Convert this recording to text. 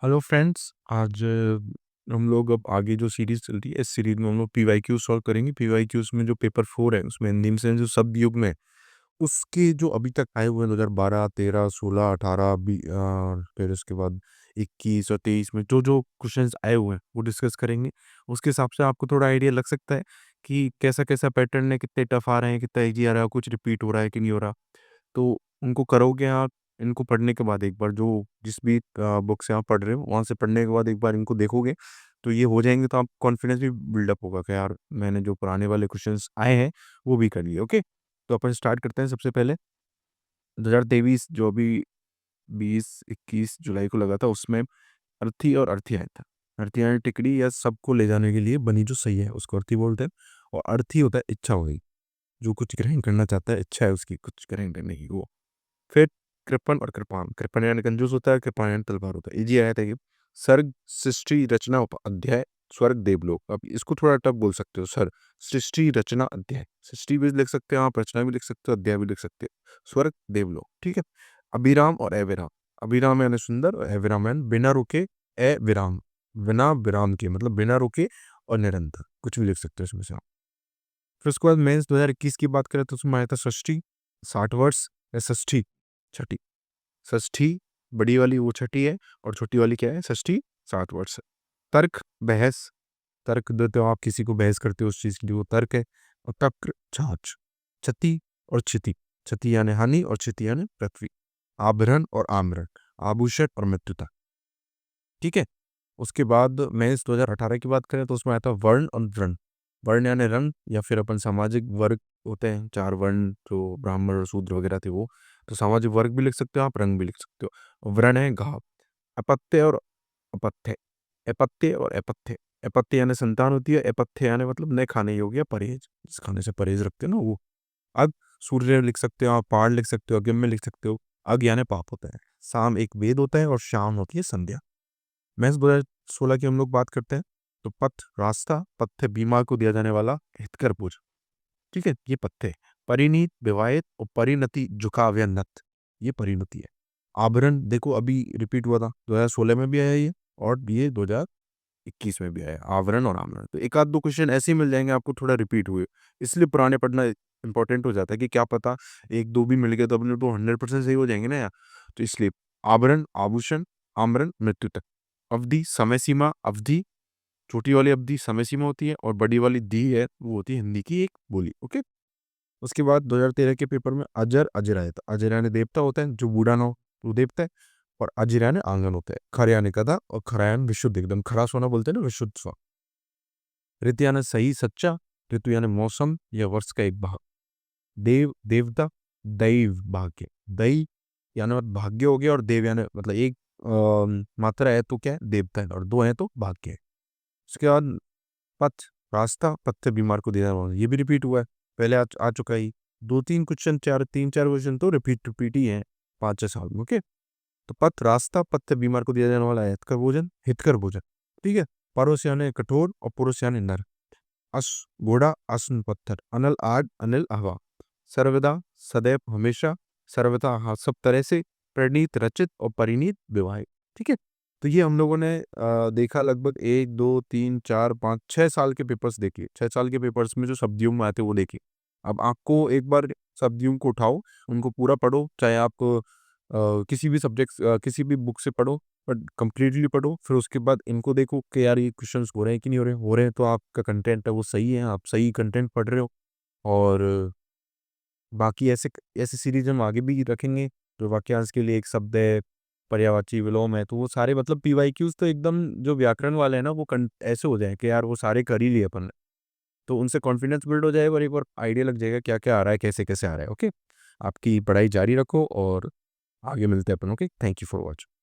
Hello friends, आज हम लोग अब आगे जो सीरीज़ चल रही है, इस सीरीज़ में हम लोग पीवाईक्यू सॉल्व करेंगे। पीवाईक्यूज़ में जो पेपर 4 है, उसमें हिंदी में से जो शब्द युग में उसके जो अभी तक आए हुए हैं 2012, 13, 16, 18 फिर उसके बाद 21 और 23 में जो क्वेश्चंस आए हुए हैं, वो डिस्कस करेंगे। उसके हिसाब से आपको थोड़ा आइडिया लग सकता है कि कैसा-कैसा पैटर्न है, कितने टफ आ रहे हैं, कितना ईज़ी आ रहा है, कुछ रिपीट हो रहा है कि नहीं हो रहा। तो उनको करोगे आप, इनको पढ़ने के बाद एक बार जो जिस भी बुक से आप पढ़ रहे हो, वहाँ से पढ़ने के बाद एक बार इनको देखोगे, तो ये हो जाएँगे, तो आप कॉन्फिडेंस भी बिल्डअप होगा कि यार मैंने जो पुराने वाले क्वेश्चंस आए हैं, वो भी कर लिए, ओके? तो अपन स्टार्ट करते हैं सबसे पहले। 2023 जो अभी 20-21 जुलाई को लगा था, उसमें अर्थी और अर्थी आया था। अर्थी यानी टिकड़ी या सबको ले जाने के लिए बनी जो सही है, उसको अर्थी बोलते हैं। और अर्थी होता है इच्छा हो गई, जो कुछ ग्रहण करना चाहता है, इच्छा है उसकी कुछ ग्रहण करने की, वो। फिर कृपण और कृपाण। कृपण यानी कंजूस होता है, कृपाण यानी तलवार होता है। इजी आया था ये। सर्ग, सृष्टि, रचना, अध्याय, स्वर्ग, देवलोक। अब इसको थोड़ा टफ बोल सकते हो। सर, सृष्टि, रचना, अध्याय। सृष्टि भी लिख सकते हो आप, रचना भी लिख सकते हो, अध्याय भी लिख सकते हो। स्वर्ग, देवलोक, ठीक है। अभिराम और अविराम। अभिराम यानी सुंदर और अविराम यानी बिना रुके, अविराम, बिना विराम के, मतलब बिना रुके और निरंतर, कुछ भी लिख सकते हो इसमें से आप। फिर उसके बाद मेंस 2021 की बात करें तो उसमें आया था षष्ठी, 60 वर्ष, या षष्ठी, छठी। षष्ठी बड़ी वाली वो छठी है, और छोटी वाली क्या है, षष्ठी, 60 वर्ष है। तर्क, बहस। तर्क देते हो आप, किसी को बहस करते हो उस चीज के लिए, वो तर्क है। और तक्र, जांच। क्षति और क्षिति। क्षति यानी हानि और क्षिति यानी पृथ्वी। आभरण और आमरण। आभूषण और मृत्युता, ठीक है। उसके बाद मेंस 2018 की बात करें तो उसमें आया था वर्ण और व्रण। वर्ण यानी रंग, या फिर अपन सामाजिक वर्ग होते हैं, 4 वर्ण जो ब्राह्मण और शूद्र वगैरह थे वो। तो सामाजिक वर्ग भी लिख सकते हो आप, रंग भी लिख सकते हो। व्रण है घाव। अपत्य और अपत्य। अपत्य और अपत्य। अपत्य यानी संतान होती है, अपत्य यानी मतलब न खाने योग्य, परहेज, जिस खाने से परहेज रखते हो ना वो। अग, सूर्य लिख सकते हो आप, पाड़ लिख सकते हो, अगम्य लिख सकते हो। अग यानी पाप होता है। शाम एक वेद होता है, और शाम होती है संध्या। महज 2016 की हम लोग बात करते हैं, तो पथ रास्ता, पथ्य बीमार को दिया जाने वाला हितकर भोजन, ठीक है, ये पथ्य है। परिणीत, विवाहित, और परिणति, झुकाव या नत, ये परिणति है। आभरण देखो अभी रिपीट हुआ था, 2016 में भी आया ये, और ये 2021 में भी आया, आवरण और आमरण। तो एक आध दो क्वेश्चन ऐसे ही मिल जाएंगे आपको, थोड़ा रिपीट हुए, इसलिए पुराने पढ़ना इंपॉर्टेंट हो जाता है कि क्या पता एक दो भी मिल गए तो अपने तो 100% सही हो जाएंगे ना यार। तो इसलिए आभरण, आभूषण, आमरण, मृत्यु तक। अवधि, समय सीमा, अवधि, छोटी वाली अवधि समय सीमा होती है, और बड़ी वाली दी है, वो होती है हिंदी की एक बोली, ओके। उसके बाद 2013 के पेपर में अजर, अजर आया था। अजर यानी देवता होता है, जो बूढ़ा ना हो वो देवता है। और अजर यानी आंगन होता है। खर यानी गधा, और खरा यानी विशुद्ध, एकदम खरा सोना बोलते हैं ना, विशुद्ध सोना। ऋतु यानी सही, सच्चा। ऋतु यानी मौसम या वर्ष का एक भाग। देव, देवता। दैव, भाग्य। दै यानी मतलब भाग्य हो गया, और देव यानी मतलब एक मात्रा है तो क्या है, देवता है, और दो है तो भाग्य है। उसके बाद पथ, रास्ता, पथ्य बीमार को देना वाला, ये भी रिपीट हुआ है, पहले आ चुका है। दो तीन क्वेश्चन, चार तीन चार क्वेश्चन तो रिपीट ही है 5-6 साल में, ओके। तो पथ, रास्ता, पथ्य बीमार को दिया जाने वाला है, हितकर भोजन, हितकर भोजन, ठीक है। परोस यानी कठोर, और पुरुष यानी नर। अश, घोड़ा, अश्न, पत्थर। अनल, आग, अनिल, हवा। सर्वदा, सदैव, हमेशा। सर्वथा, हाँ, सब तरह से। प्रणीत, रचित, और परिणीत, विवाहित, ठीक है। तो ये हम लोगों ने देखा, लगभग 1 2 3 4 5 6 साल के पेपर्स देखे। 6 साल के पेपर्स में जो शब्दियों में आते वो देखे। अब आपको एक बार शब्दियों को उठाओ, उनको पूरा पढ़ो, चाहे आप किसी भी सब्जेक्ट, किसी भी बुक से पढ़ो, बट कंप्लीटली पढ़ो। फिर उसके बाद इनको देखो कि यार ये क्वेश्चंस हो रहे हैं कि नहीं हो रहे हैं। हो रहे हैं तो आपका कंटेंट है वो सही है, आप सही कंटेंट पढ़ रहे हो। और बाकी ऐसे ऐसे सीरीज हम आगे भी रखेंगे, जो वाक्यांश के लिए एक शब्द है, पर्यायवाची, विलोम है, तो वो सारे मतलब पीवाईक्यूज तो एकदम जो व्याकरण वाले हैं ना, वो ऐसे हो जाए कि यार वो सारे कर ही लिए अपन ने। तो उनसे कॉन्फिडेंस बिल्ड हो जाएगा, और एक बार आइडिया लग जाएगा क्या क्या आ रहा है, कैसे कैसे आ रहा है, ओके। आपकी पढ़ाई जारी रखो, और आगे मिलते हैं अपन, okay. Thank you for watching.